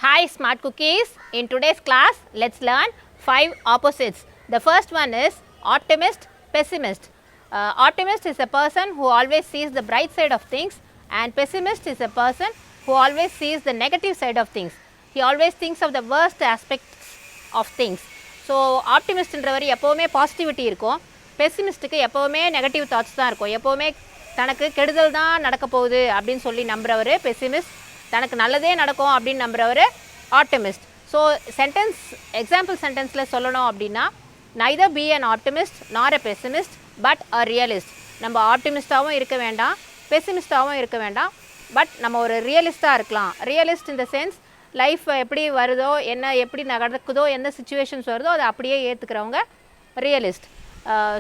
Hi smart cookies. In today's class, let's learn 5 opposites. The first one is optimist, pessimist. Optimist is a person who always sees the bright side of things, and pessimist is a person who always sees the negative side of things. He always thinks of the worst aspects of things. So ஆப்டிமிஸ்ட்ன்றவர் எப்போவுமே positivity இருக்கும், பெசிமிஸ்ட்டுக்கு எப்போவுமே negative thoughts தான் இருக்கும். எப்போவுமே தனக்கு கெடுதல் தான் நடக்க போகுது அப்படின்னு சொல்லி நம்புறவர் பெசிமிஸ்ட், தனக்கு நல்லதே நடக்கும் அப்படின்னு நம்புறவர் ஆப்டிமிஸ்ட். ஸோ சென்டென்ஸ் எக்ஸாம்பிள் சென்டென்ஸில் சொல்லணும் அப்படின்னா, neither be an optimist nor a pessimist but a realist. நம்ம ஆப்டிமிஸ்டாகவும் இருக்க வேண்டாம், பெசிமிஸ்டாகவும் இருக்க வேண்டாம், பட் நம்ம ஒரு ரியலிஸ்ட்டாக இருக்கலாம். Realist in the sense life எப்படி வருதோ, என்ன எப்படி நடக்குதோ, எந்த சுச்சுவேஷன்ஸ் வருதோ அதை அப்படியே ஏற்றுக்கிறவங்க realist.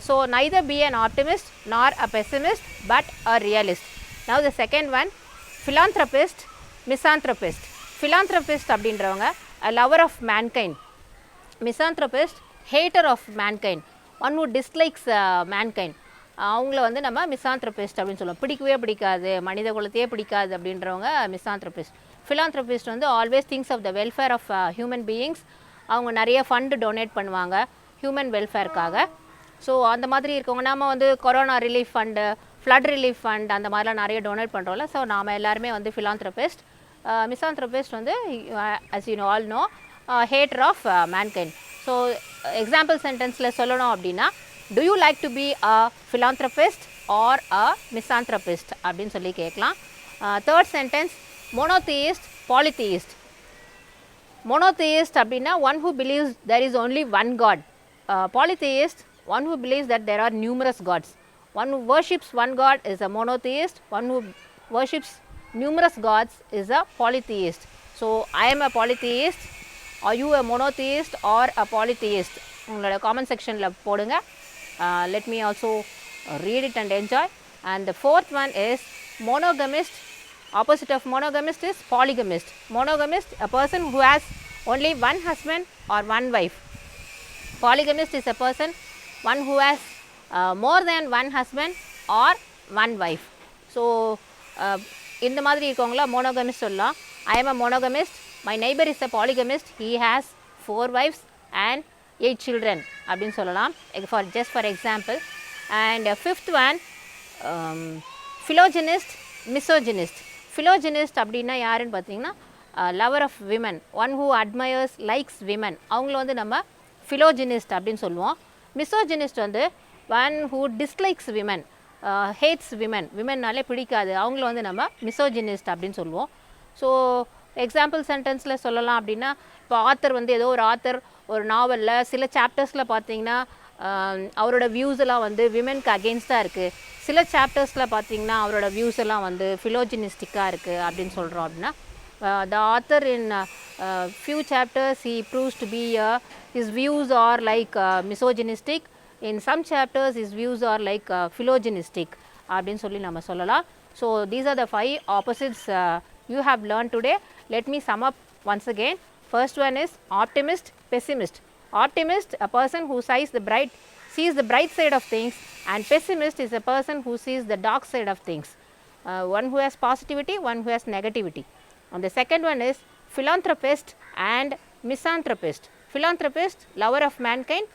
So neither be an optimist nor a pessimist but a realist. Now the second one, philanthropist, misanthropist. Philanthropist அப்படின்றவங்க a lover of mankind. Misanthropist, hater of mankind, one who dislikes mankind. அவங்கள வந்து நம்ம மிசாந்த்ரபிஸ்ட் அப்படின்னு சொல்லுவோம். பிடிக்கவே பிடிக்காது, மனித குலத்தையே பிடிக்காது அப்படின்றவங்க மிசாந்த்ரபிஸ்ட். ஃபிலாந்த்ரபிஸ்ட் வந்து always things of the welfare of human beings. அவங்க நிறைய ஃபண்டு டொனேட் பண்ணுவாங்க ஹியூமன் வெல்ஃபேருக்காக. ஸோ அந்த மாதிரி இருக்கவங்க, நம்ம வந்து corona relief fund, flood relief fund அந்த மாதிரிலாம் நிறைய டொனேட் பண்ணுறோம்ல. ஸோ நாம் எல்லாருமே வந்து ஃபிலாந்த்ரபிஸ்ட். மிசாந்த்ரபிஸ்ட் வந்து as you all know hater of mankind. So example சென்டென்ஸில் சொல்லணும் அப்படின்னா, do you like to be a philanthropist or a misanthropist அப்படின்னு சொல்லி கேட்கலாம். Third sentence, monotheist, polytheist. Monotheist அப்படின்னா one who believes there is only one God. Polytheist, one who believes that there are numerous gods. One who worships one God is a monotheist, one who worships numerous gods is a polytheist. So I am a polytheist. Are you a monotheist or a polytheist? உங்களோட comment செக்ஷனில் போடுங்க. Let me also read it and enjoy. And the fourth one is monogamist. Opposite of monogamist is polygamist. Monogamist, a person who has only one husband or one wife. Polygamist is a person one who has more than one husband or one wife. So இந்த மாதிரி இருக்கவங்கள monogamist சொல்லலாம். I am a monogamist. My neighbor is a polygamist. He has 4 wives and 8 children அப்படின்னு சொல்லலாம், just for example. And fifth one, philogynist, misogynist. Philogynist அப்படின்னா யாருன்னு பார்த்தீங்கன்னா, lover of women, one who admires likes women, அவங்கள வந்து நம்ம philogynist அப்படின்னு சொல்லுவோம். மிசோஜினிஸ்ட் வந்து one who dislikes women, hates women, விமன்னாலே பிடிக்காது, அவங்கள வந்து நம்ம மிசோஜினிஸ்ட் அப்படின்னு சொல்லுவோம். ஸோ எக்ஸாம்பிள் சென்டென்ஸில் சொல்லலாம் அப்படின்னா, இப்போ ஆத்தர் வந்து ஏதோ ஒரு ஆத்தர் ஒரு நாவலில் சில சாப்டர்ஸில் பார்த்தீங்கன்னா அவரோட வியூஸ் எல்லாம் வந்து விமென்க்கு அகெயின்ஸ்டாக இருக்குது, சில சாப்டர்ஸில் பார்த்தீங்கன்னா அவரோட வியூஸ் எல்லாம் வந்து ஃபிலோஜினிஸ்டிக்காக இருக்குது அப்படின்னு சொல்கிறோம். அப்படின்னா the author in few chapters he proves to be his views are like misogynistic, in some chapters his views are like philogynistic அப்படின்னு சொல்லி நம்ம சொல்லலாம். So these are the 5 opposites you have learned today. Let me sum up once again. First one is optimist, pessimist. Optimist, a person who sees the bright side of things, and pessimist is a person who sees the dark side of things. One who has positivity, one who has negativity. And the second one is philanthropist and misanthropist. Philanthropist, lover of mankind,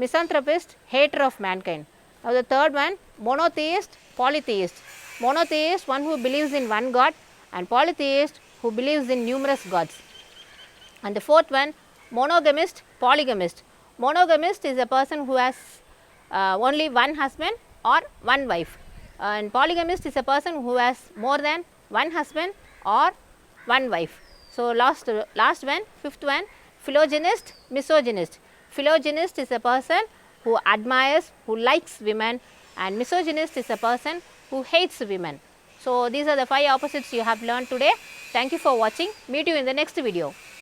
misanthropist, hater of mankind. Now the third one, monotheist, polytheist. Monotheist, one who believes in one God, and polytheist, who believes in numerous gods. And the fourth one, monogamist, polygamist. Monogamist is a person who has only one husband or one wife, and polygamist is a person who has more than one husband or one wife. So last one, fifth one, philogynist, misogynist. Philogynist is a person who admires, who likes women, and misogynist is a person who hates women. So these are the 5 opposites you have learned today. Thank you for watching. Meet you in the next video.